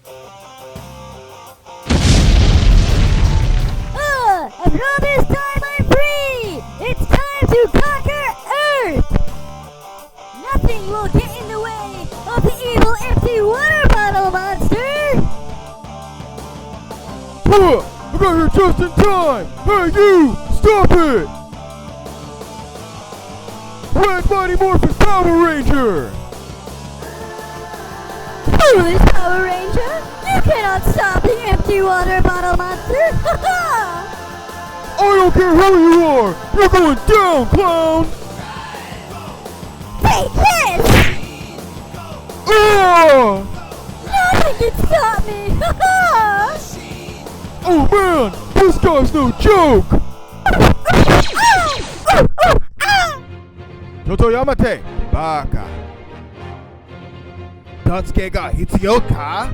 And from this time I'm free! It's time to conquer Earth! Nothing will get in the way of the evil empty water bottle monster! I got here just in time! Hey you! Stop it! Red Mighty Morphing Power Ranger! Foolish Power Ranger! You cannot stop the empty water bottle monster! Ha ha! I don't care who you are! You're going down, clown! Take this! Ah! Nothing can stop me! Ha ha! Oh man! This guy's no joke! Toto Yamate! Baka! Datsuke ga hitsuyou ka?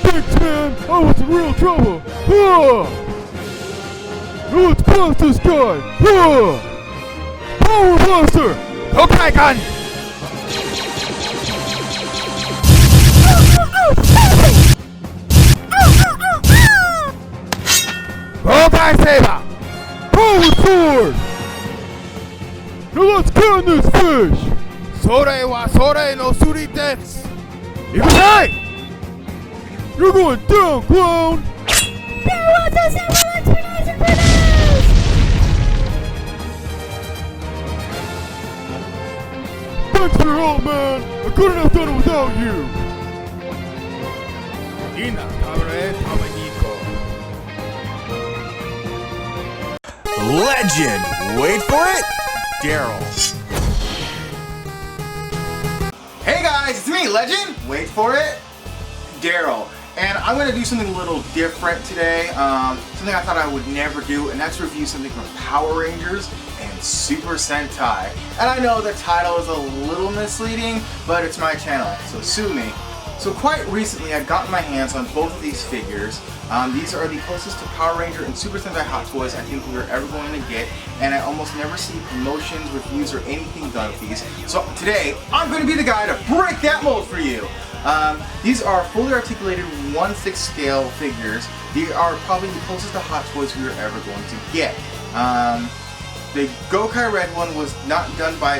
Thanks man! I was in real trouble! Now let's blast this guy! Power Blaster! Gokaiger! Gokai Saber! Power Sword! Now let's can this fish! Sore wa sore no suri desu! Ikunai! You're going down, clown! There was a several explanation for this! Thanks for your help, man! I couldn't have done it without you! Ina Tabare Tamaniko. Legend! Wait for it! Daryl. Hey guys, it's me, Legend! Wait for it! Daryl. And I'm going to do something a little different today, something I thought I would never do, and that's review something from Power Rangers and Super Sentai. And I know the title is a little misleading, but it's my channel, so sue me. So quite recently I've gotten my hands on both of these figures. These are the closest to Power Ranger and Super Sentai Hot Toys I think we're ever going to get, and I almost never see promotions, reviews, or anything done with these. So today, I'm going to be the guy to break that mold for you. These are fully articulated 1/6 scale figures. They are probably the closest to Hot Toys we are ever going to get. The Gokai Red one was not done by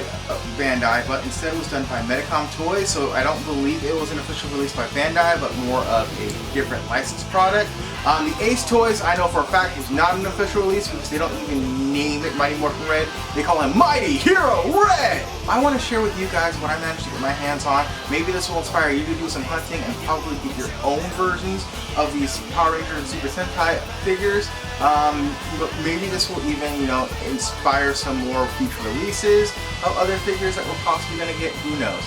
Bandai, but instead it was done by Medicom Toys, so I don't believe it was an official release by Bandai, but more of a different licensed product. The Ace Toys, I know for a fact, was not an official release because they don't even name it Mighty Morphing Red. They call him Mighty Hero Red! I want to share with you guys what I managed to get my hands on. Maybe this will inspire you to do some hunting and probably get your own versions of these Power Ranger and Super Sentai figures. But maybe this will even, inspire some more future releases of other figures that we're possibly going to get, who knows.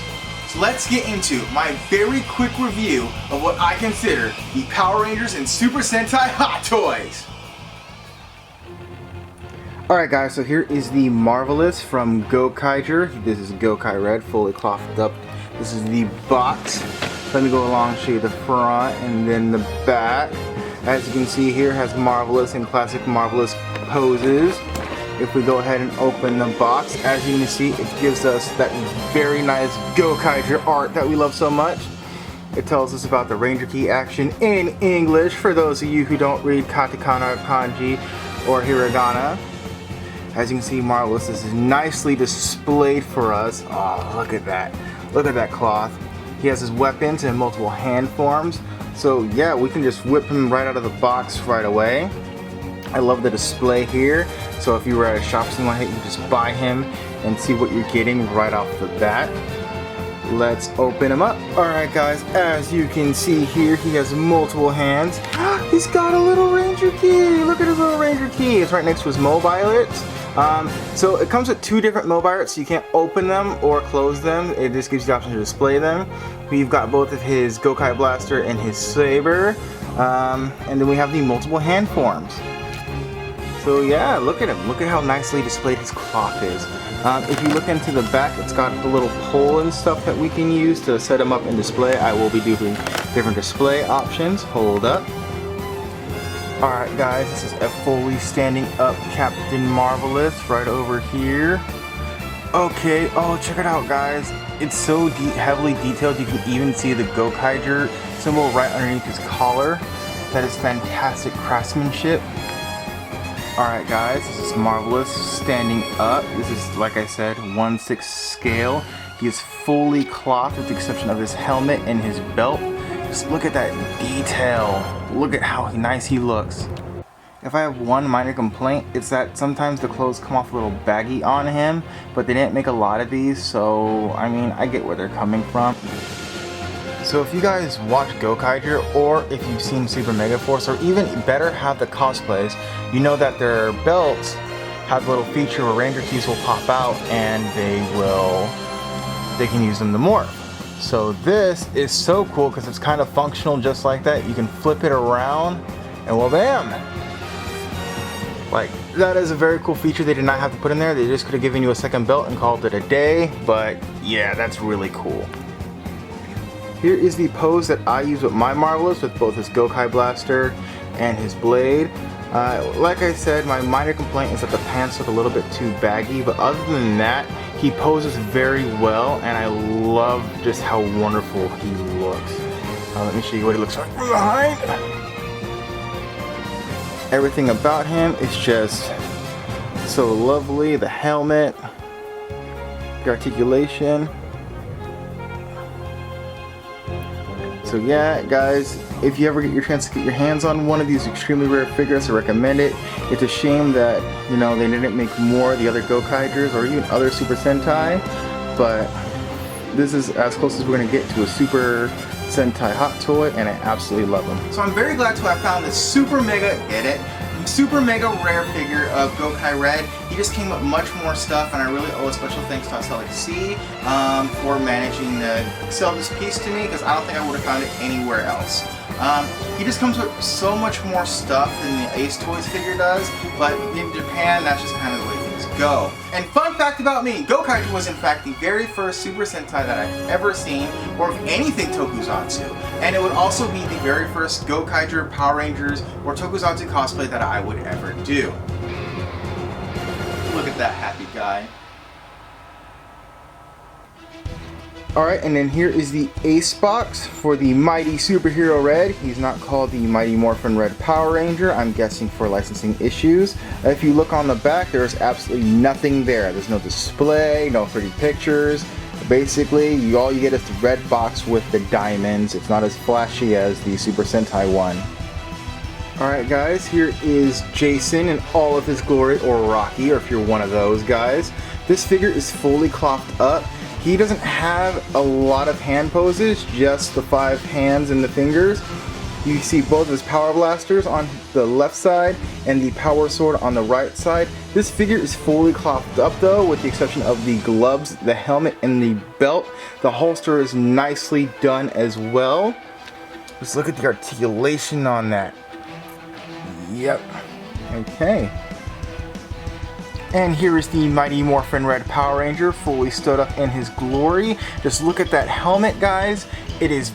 So let's get into my very quick review of what I consider the Power Rangers and Super Sentai Hot Toys. Alright guys, so here is the Marvelous from Gokaiger. This is Gokai Red, fully clothed up. This is the box. Let me go along and show you the front and then the back. As you can see here, has Marvelous and classic Marvelous poses. If we go ahead and open the box, as you can see, it gives us that very nice Gokaiger art that we love so much. It tells us about the Ranger Key action in English for those of you who don't read katakana, kanji, or hiragana. As you can see, Marvelous is nicely displayed for us. Oh, look at that. Look at that cloth. He has his weapons in multiple hand forms. So yeah, we can just whip him right out of the box right away. I love the display here. So if you were at a shop something like that, you can just buy him and see what you're getting right off the bat. Let's open him up. Alright guys, as you can see here, he has multiple hands. He's got a little Ranger Key. Look at his little Ranger Key. It's right next to his mobile. So it comes with two different mobile, so you can't open them or close them. It just gives you the option to display them. We've got both of his Gokai Blaster and his Saber. And then we have the multiple hand forms. So yeah, look at him. Look at how nicely displayed his cloth is. If you look into the back, it's got the little pole and stuff that we can use to set him up and display. I will be doing different display options. Hold up. Alright guys, this is a fully standing up Captain Marvelous right over here. Okay, oh check it out guys. it's so heavily detailed. You can even see the Gokaiger symbol right underneath his collar. That is fantastic craftsmanship. Alright guys, this is Marvelous standing up. This is, like I said, 1/6 scale. He is fully clothed with the exception of his helmet and his belt. Just look at that detail. Look at how nice he looks. If I have one minor complaint, it's that sometimes the clothes come off a little baggy on him, but they didn't make a lot of these, so I mean, I get where they're coming from. So if you guys watch Gokaiger, or if you've seen SuperMega Force, or even better, have the cosplays, you know that their belts have a little feature where Ranger keys will pop out and they can use them to morph. So this is so cool because it's kind of functional just like that. You can flip it around and well, bam! Like, that is a very cool feature they did not have to put in there. They just could have given you a second belt and called it a day, but yeah, that's really cool. Here is the pose that I use with my Marvelous, with both his Gokai Blaster and his blade. Like I said, my minor complaint is that the pants look a little bit too baggy, but other than that, he poses very well, and I love just how wonderful he looks. Let me show you what he looks like from behind. Everything about him is just so lovely. The helmet, the articulation. So yeah, guys, if you ever get your chance to get your hands on one of these extremely rare figures, I recommend it. It's a shame that, you know, they didn't make more of the other Gokaigers or even other Super Sentai, but this is as close as we're going to get to a Super Sentai hot toy, and I absolutely love them. So I'm very glad to have found this SuperMega, get it? SuperMega rare figure of Gokai Red. He just came up much more stuff, and I really owe a special thanks to SLXC for managing to sell this piece to me, because I don't think I would have found it anywhere else. He just comes with so much more stuff than the Ace Toys figure does, but in Japan, that's just kind of the way things go. And fun fact about me, Gokaiger was in fact the very first Super Sentai that I've ever seen, or of anything Tokusatsu. And it would also be the very first Gokaiger, Power Rangers, or Tokusatsu cosplay that I would ever do. Look at that happy guy. Alright, and then here is the Ace box for the Mighty Superhero Red. He's not called the Mighty Morphin Red Power Ranger, I'm guessing for licensing issues. If you look on the back, there's absolutely nothing there. There's no display, no pretty pictures. Basically, all you get is the red box with the diamonds. It's not as flashy as the Super Sentai one. Alright guys, here is Jason in all of his glory, or Rocky, or if you're one of those guys. This figure is fully clothed up. He doesn't have a lot of hand poses, just the 5 hands and the fingers. You see both of his power blasters on the left side and the power sword on the right side. This figure is fully clothed up though, with the exception of the gloves, the helmet, and the belt. The holster is nicely done as well. Just look at the articulation on that. Yep. Okay. And here is the Mighty Morphin Red Power Ranger, fully stood up in his glory. Just look at that helmet, guys. It is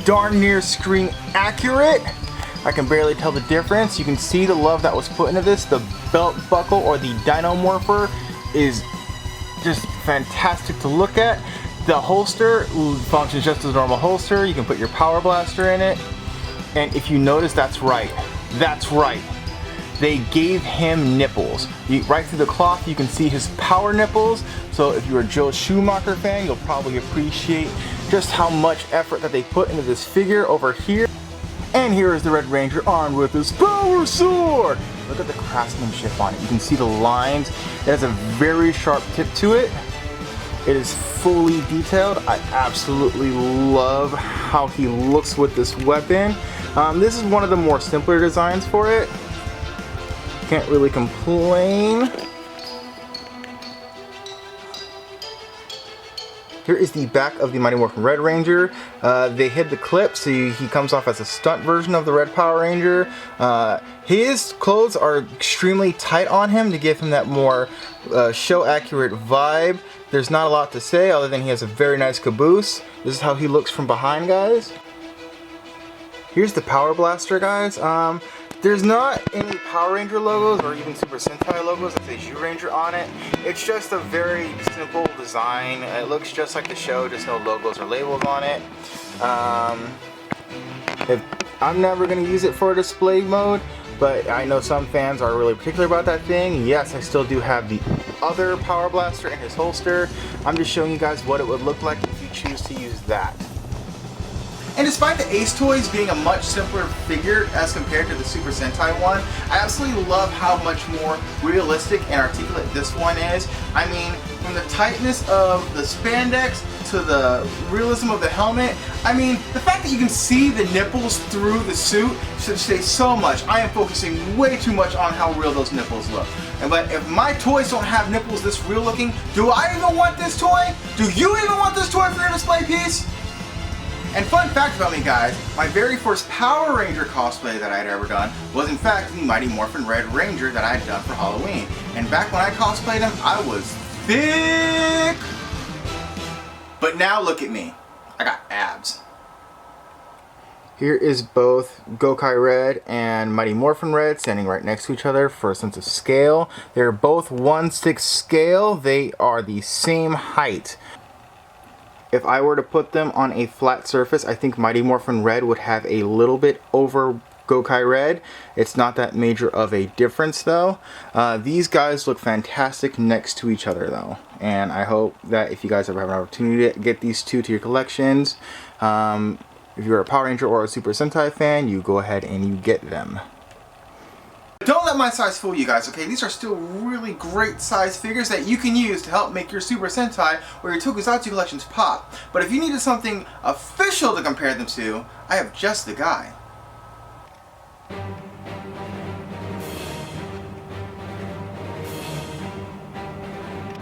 darn near screen accurate. I can barely tell the difference. You can see the love that was put into this. The belt buckle, or the Dino Morpher, is just fantastic to look at. The holster functions just as a normal holster. You can put your power blaster in it. And if you notice, that's right. That's right. They gave him nipples. Right through the cloth, you can see his power nipples. So if you're a Joe Schumacher fan, you'll probably appreciate just how much effort that they put into this figure over here. And here is the Red Ranger armed with his power sword. Look at the craftsmanship on it. You can see the lines. It has a very sharp tip to it. It is fully detailed. I absolutely love how he looks with this weapon. This is one of the more simpler designs for it. Can't really complain. Here is the back of the Mighty Morphin Red Ranger. They hid the clip, so he comes off as a stunt version of the Red Power Ranger. His clothes are extremely tight on him to give him that more show-accurate vibe. There's not a lot to say other than he has a very nice caboose. This is how he looks from behind, guys. Here's the Power Blaster, guys. There's not any Power Ranger logos or even Super Sentai logos that say Zyuranger on it. It's just a very simple design. It looks just like the show, just no logos or labels on it. I'm never going to use it for display mode, but I know some fans are really particular about that thing. Yes, I still do have the other Power Blaster in his holster. I'm just showing you guys what it would look like if you choose to use that. And despite the Ace Toys being a much simpler figure as compared to the Super Sentai one, I absolutely love how much more realistic and articulate this one is. I mean, from the tightness of the spandex to the realism of the helmet, I mean, the fact that you can see the nipples through the suit should say so much. I am focusing way too much on how real those nipples look. But if my toys don't have nipples this real looking, do I even want this toy? Do you even want this toy for your display piece? And fun fact about me, guys, my very first Power Ranger cosplay that I had ever done was in fact the Mighty Morphin Red Ranger that I had done for Halloween. And back when I cosplayed him, I was thick. But now look at me. I got abs. Here is both Gokai Red and Mighty Morphin Red standing right next to each other for a sense of scale. They're both 1/6 scale. They are the same height. If I were to put them on a flat surface, I think Mighty Morphin Red would have a little bit over Gokai Red. It's not that major of a difference though. These guys look fantastic next to each other though. And I hope that if you guys ever have an opportunity to get these two to your collections, if you're a Power Ranger or a Super Sentai fan, you go ahead and you get them. Don't let my size fool you guys, okay? These are still really great size figures that you can use to help make your Super Sentai or your Tokusatsu collections pop. But if you needed something official to compare them to, I have just the guy.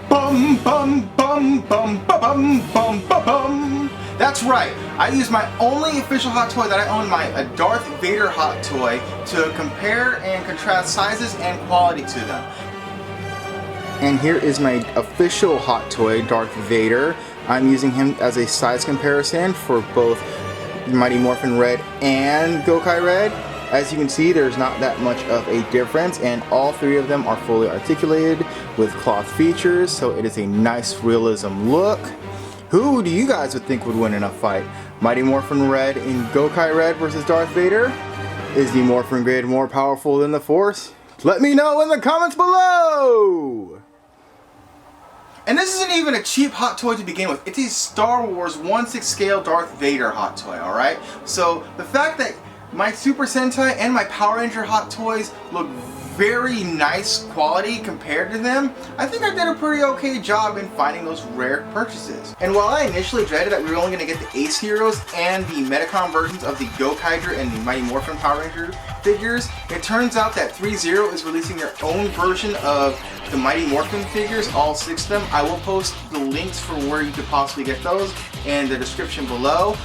Bum bum bum bum bum bum bum bum bum. That's right, I used my only official hot toy that I own, a Darth Vader hot toy, to compare and contrast sizes and quality to them. And here is my official hot toy, Darth Vader. I'm using him as a size comparison for both Mighty Morphin Red and Gokai Red. As you can see, there's not that much of a difference, and all three of them are fully articulated with cloth features, so it is a nice realism look. Who do you guys would think would win in a fight? Mighty Morphin Red in Gokai Red versus Darth Vader? Is the Morphin Grid more powerful than the Force? Let me know in the comments below! And this isn't even a cheap hot toy to begin with. It's a Star Wars 1/6 scale Darth Vader hot toy, alright? So the fact that my Super Sentai and my Power Ranger hot toys look very nice quality compared to them, I think I did a pretty okay job in finding those rare purchases. And while I initially dreaded that we were only going to get the Ace Heroes and the Medicom versions of the Gokaiger and the Mighty Morphin Power Ranger figures, it turns out that 3-0 is releasing their own version of the Mighty Morphin figures, all 6 of them. I will post the links for where you could possibly get those in the description below,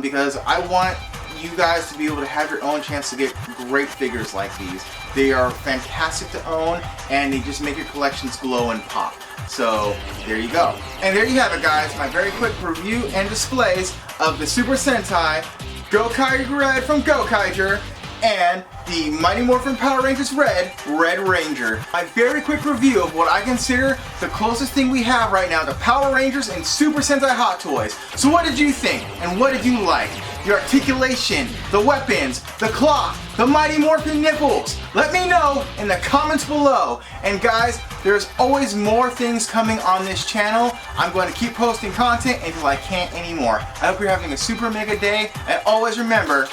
because I want you guys to be able to have your own chance to get great figures like these. They are fantastic to own, and they just make your collections glow and pop. So there you go. And there you have it, guys, my very quick review and displays of the Super Sentai Gokai Red from Gokaiger and the Mighty Morphin Power Rangers Red Ranger. My very quick review of what I consider the closest thing we have right now to Power Rangers and Super Sentai Hot Toys. So what did you think? And what did you like? The articulation, the weapons, the cloth, the Mighty Morphin nipples. Let me know in the comments below. And guys, there's always more things coming on this channel. I'm going to keep posting content until I can't anymore. I hope you're having a super mega day, and always remember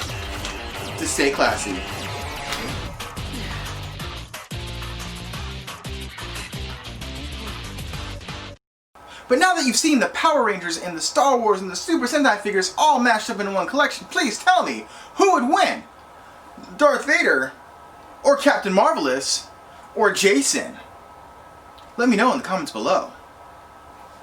to stay classy. But now that you've seen the Power Rangers and the Star Wars and the Super Sentai figures all mashed up in one collection, please tell me, who would win? Darth Vader? Or Captain Marvelous? Or Jason? Let me know in the comments below.